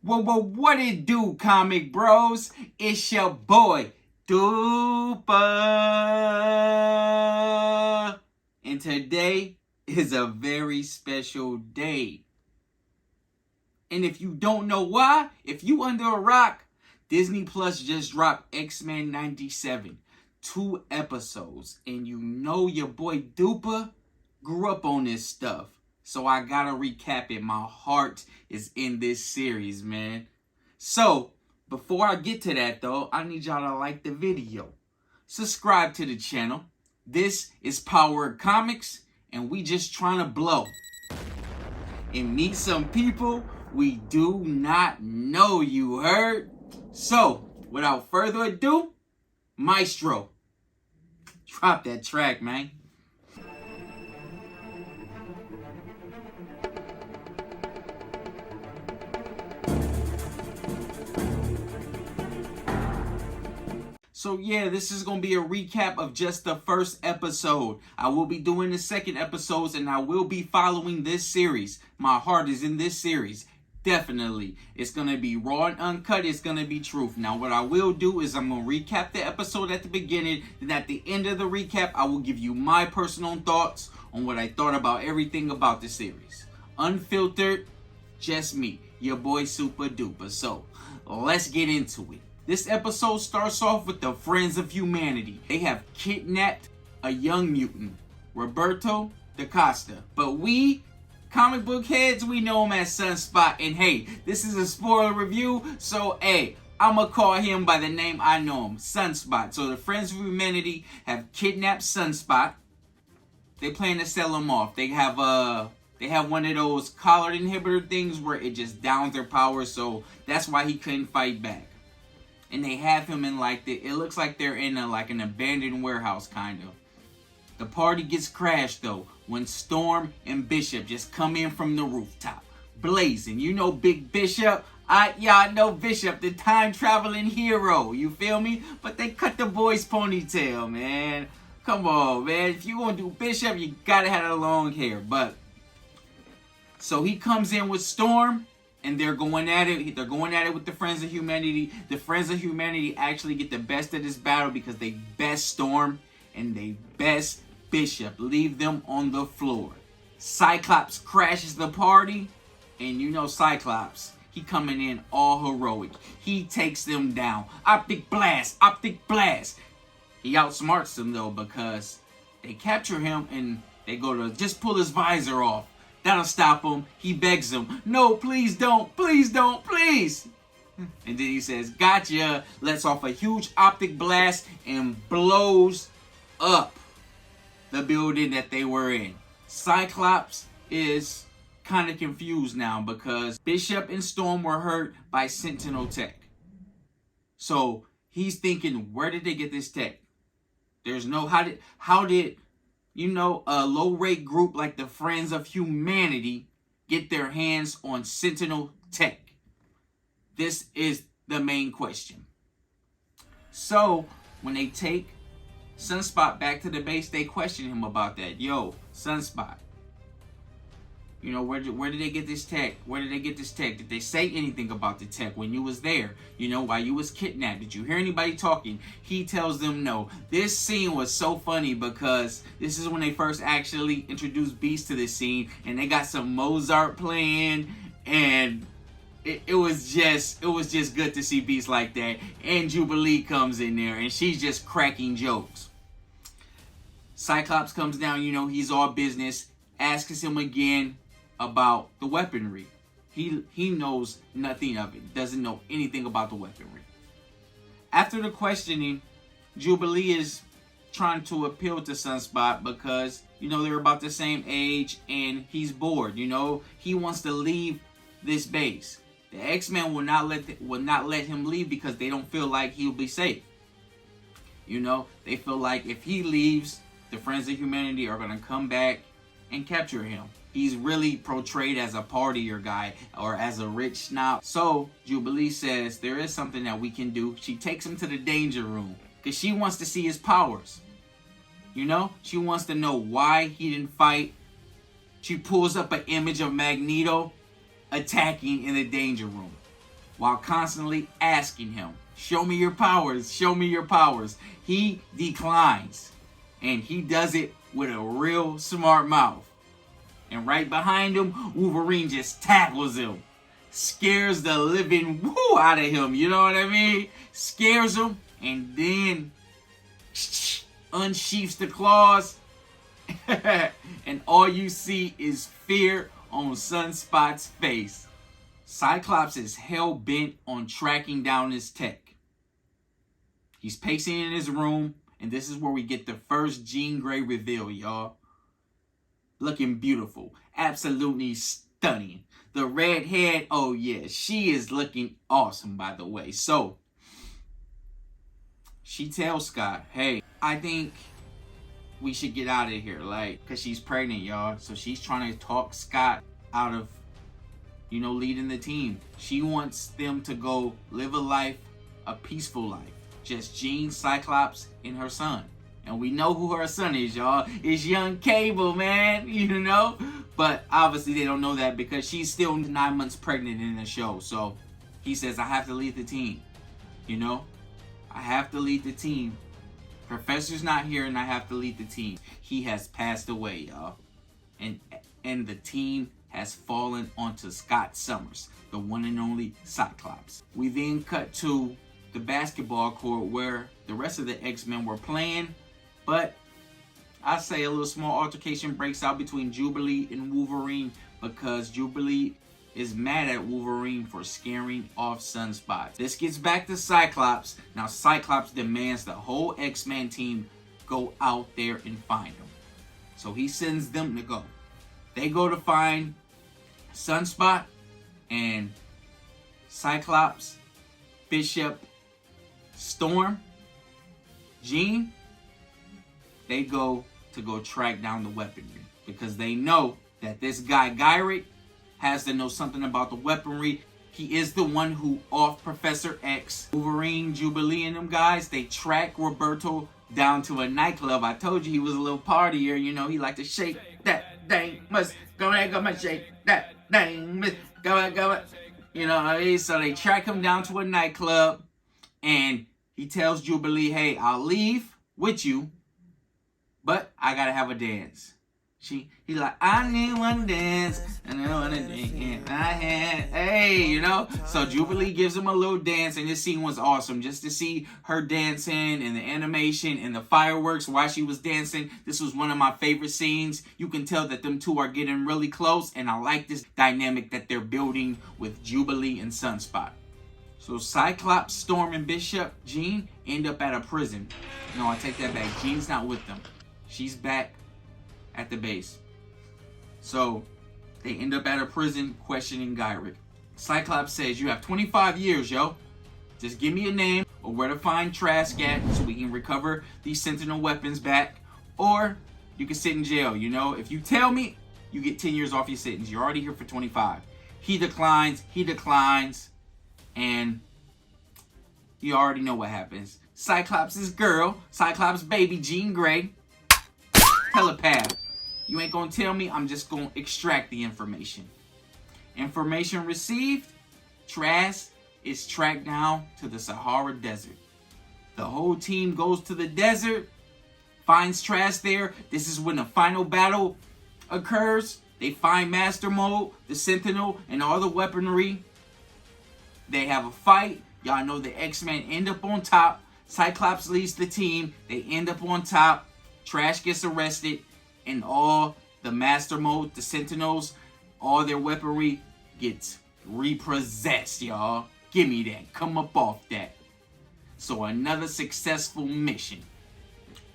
Well, what it do, comic bros? It's your boy, Dupa. And today is a very special day. And if you don't know why, if you under a rock, Disney Plus just dropped Xmen 97. 2 episodes. And you know your boy Dupa grew up on this stuff. So I gotta recap it. My heart is in this series, man. So, before I get to that though, I need y'all to like the video. Subscribe to the channel. This is Power Comics, and we just trying to blow. And meet some people we do not know, you heard? So, without further ado, Maestro, drop that track, man. So yeah, this is going to be a recap of just the first episode. I will be doing the second episodes, and I will be following this series. My heart is in this series. Definitely. It's going to be raw and uncut. It's going to be truth. Now, what I will do is I'm going to recap the episode at the beginning. Then at the end of the recap, I will give you my personal thoughts on what I thought about everything about the series. Unfiltered, just me, your boy Super Duper. So, let's get into it. This episode starts off with the Friends of Humanity. They have kidnapped a young mutant, Roberto da Costa. But we, comic book heads, we know him as Sunspot. And hey, this is a spoiler review, so hey, I'ma call him by the name I know him, Sunspot. So the Friends of Humanity have kidnapped Sunspot. They plan to sell him off. They have one of those collar inhibitor things where it just downs their power, so that's why he couldn't fight back. And they have him in it looks like they're in an abandoned warehouse kind of. The party gets crashed though when Storm and Bishop just come in from the rooftop, blazing. You know Big Bishop? I know Bishop, the time traveling hero. You feel me? But they cut the boy's ponytail, man. Come on, man. If you gonna do Bishop, you gotta have the long hair. But so he comes in with Storm. And they're going at it. They're going at it with the Friends of Humanity. The Friends of Humanity actually get the best of this battle because they best Storm and they best Bishop. Leave them on the floor. Cyclops crashes the party. And you know Cyclops, he coming in all heroic. He takes them down. Optic blast. Optic blast. He outsmarts them though because they capture him and they go to just pull his visor off. That'll stop him. He begs him, no, please don't, please don't, please. And then he says, gotcha, lets off a huge optic blast and blows up the building that they were in. Cyclops is kind of confused now because Bishop and Storm were hurt by Sentinel tech. So he's thinking, where did they get this tech? There's no, how did a low-rate group like the Friends of Humanity get their hands on Sentinel tech? This is the main question. So, when they take Sunspot back to the base, they question him about that. Yo, Sunspot, where did they get this tech? Where did they get this tech? Did they say anything about the tech when you was there? While you was kidnapped? Did you hear anybody talking? He tells them no. This scene was so funny because this is when they first actually introduced Beast to this scene, and they got some Mozart playing, and it was just good to see Beast like that. And Jubilee comes in there, and she's just cracking jokes. Cyclops comes down, he's all business, asks him again about the weaponry. He knows nothing of it. Doesn't know anything about the weaponry. After the questioning, Jubilee is trying to appeal to Sunspot because, they're about the same age and he's bored. He wants to leave this base. The X-Men will not let him leave because they don't feel like he'll be safe. They feel like if he leaves, the Friends of Humanity are going to come back and capture him. He's really portrayed as a partier guy or as a rich snob. So Jubilee says there is something that we can do. She takes him to the danger room because she wants to see his powers. She wants to know why he didn't fight. She pulls up an image of Magneto attacking in the danger room. while constantly asking him, show me your powers, show me your powers. He declines, and he does it with a real smart mouth. And right behind him, Wolverine just tackles him. Scares the living woo out of him, you know what I mean? Scares him, and then unsheaths the claws. And all you see is fear on Sunspot's face. Cyclops is hell-bent on tracking down his tech. He's pacing in his room, and this is where we get the first Jean Grey reveal, y'all. Looking beautiful. Absolutely stunning. The redhead, oh yeah, she is looking awesome, by the way. So, she tells Scott, hey, I think we should get out of here, like, because she's pregnant, y'all. So she's trying to talk Scott out of, leading the team. She wants them to go live a life, a peaceful life. Just Jean, Cyclops, and her son. And we know who her son is, y'all. It's young Cable, man, But obviously they don't know that because she's still 9 months pregnant in the show. So he says, I have to lead the team, I have to lead the team. Professor's not here and I have to lead the team. He has passed away, y'all. And the team has fallen onto Scott Summers, the one and only Cyclops. We then cut to the basketball court where the rest of the X-Men were playing, but I say a little small altercation breaks out between Jubilee and Wolverine because Jubilee is mad at Wolverine for scaring off Sunspot. This gets back to Cyclops. Now Cyclops demands the whole X-Men team go out there and find him. So he sends them to go. They go to find Sunspot, and Cyclops, Bishop, Storm, Jean, they go track down the weaponry because they know that this guy Gyrick has to know something about the weaponry. He is the one who off Professor X. Wolverine, Jubilee, and them guys, they track Roberto down to a nightclub. I told you he was a little partier, he liked to shake that thing. Must go ahead, go shake that thing. Go. So they track him down to a nightclub, and he tells Jubilee, hey, I'll leave with you, but I gotta have a dance. He's like, I need one dance, and I want to drink in my hand. Hey, So Jubilee gives him a little dance, and this scene was awesome. Just to see her dancing, and the animation, and the fireworks while she was dancing. This was one of my favorite scenes. You can tell that them two are getting really close, and I like this dynamic that they're building with Jubilee and Sunspot. So Cyclops, Storm, and Bishop, Jean, end up at a prison. No, I take that back. Jean's not with them. She's back at the base. So they end up at a prison questioning Gyrick. Cyclops says, you have 25 years, yo. Just give me a name or where to find Trask at so we can recover these Sentinel weapons back. Or you can sit in jail, If you tell me, you get 10 years off your sentence. You're already here for 25. He declines, and you already know what happens. Cyclops' girl, Cyclops' baby, Jean Grey, telepath. You ain't gonna tell me, I'm just gonna extract the information. Information received, Trask is tracked down to the Sahara Desert. The whole team goes to the desert, finds Trask there. This is when the final battle occurs. They find Master Mode, the Sentinel, and all the weaponry. They have a fight. Y'all know the X-Men end up on top. Cyclops leads the team. They end up on top. Trask gets arrested, and all the Master Mode, the Sentinels, all their weaponry gets repossessed, y'all. Give me that. Come up off that. So another successful mission.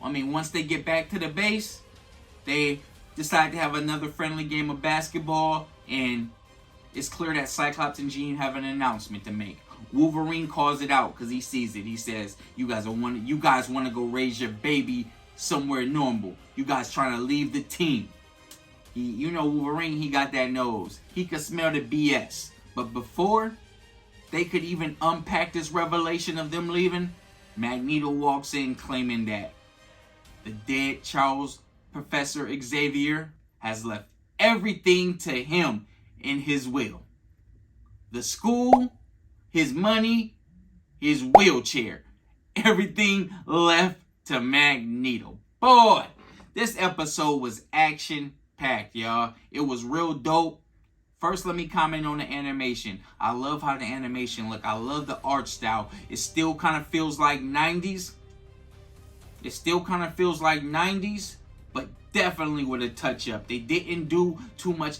Once they get back to the base, they decide to have another friendly game of basketball, and it's clear that Cyclops and Jean have an announcement to make. Wolverine calls it out because he sees it. He says, you guys want to go raise your baby somewhere normal. You guys trying to leave the team. Wolverine, he got that nose. He could smell the BS. But before they could even unpack this revelation of them leaving, Magneto walks in claiming that the dead Professor Xavier has left everything to him in his will. The school his money, his wheelchair. Everything left to Magneto. Boy, this episode was action-packed, y'all. It was real dope. First, let me comment on the animation. I love how the animation look. I love the art style. It still kind of feels like 90s. It still kind of feels like 90s, but definitely with a touch-up. They didn't do too much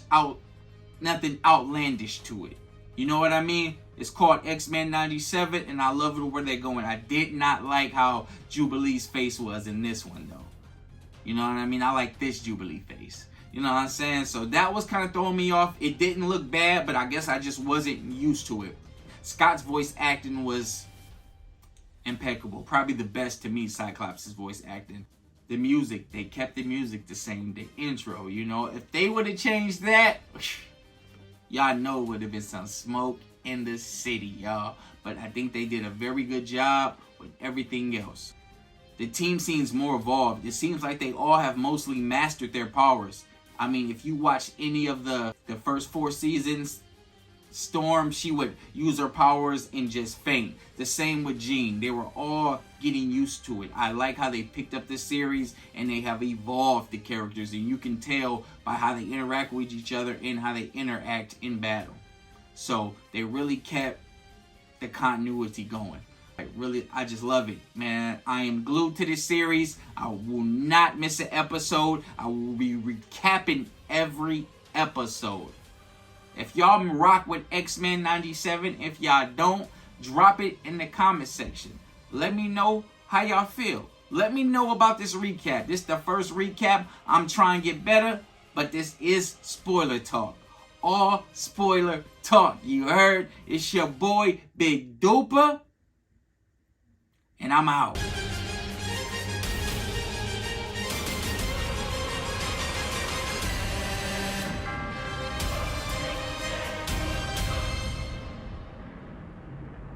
nothing outlandish to it. You know what I mean? It's called Xmen 97, and I love it where they're going. I did not like how Jubilee's face was in this one, though. You know what I mean? I like this Jubilee face. You know what I'm saying? So that was kind of throwing me off. It didn't look bad, but I guess I just wasn't used to it. Scott's voice acting was impeccable. Probably the best to me, Cyclops' voice acting. The music, they kept the music the same. The intro, you know. If they would have changed that, y'all know it would have been some smoke in the city, y'all. But I think they did a very good job with everything else. The team seems more evolved. It seems like they all have mostly mastered their powers. I mean, if you watch any of the first 4 seasons, Storm, she would use her powers and just faint. The same with Jean. They were all getting used to it. I like how they picked up this series and they have evolved the characters. And you can tell by how they interact with each other and how they interact in battle. So they really kept the continuity going. I just love it, man. I am glued to this series. I will not miss an episode. I will be recapping every episode. If y'all rock with Xmen 97, if y'all don't, drop it in the comment section. Let me know how y'all feel. Let me know about this recap. This is the first recap. I'm trying to get better, but this is spoiler talk. All spoiler talk. You heard? It's your boy, Big Duper. And I'm out.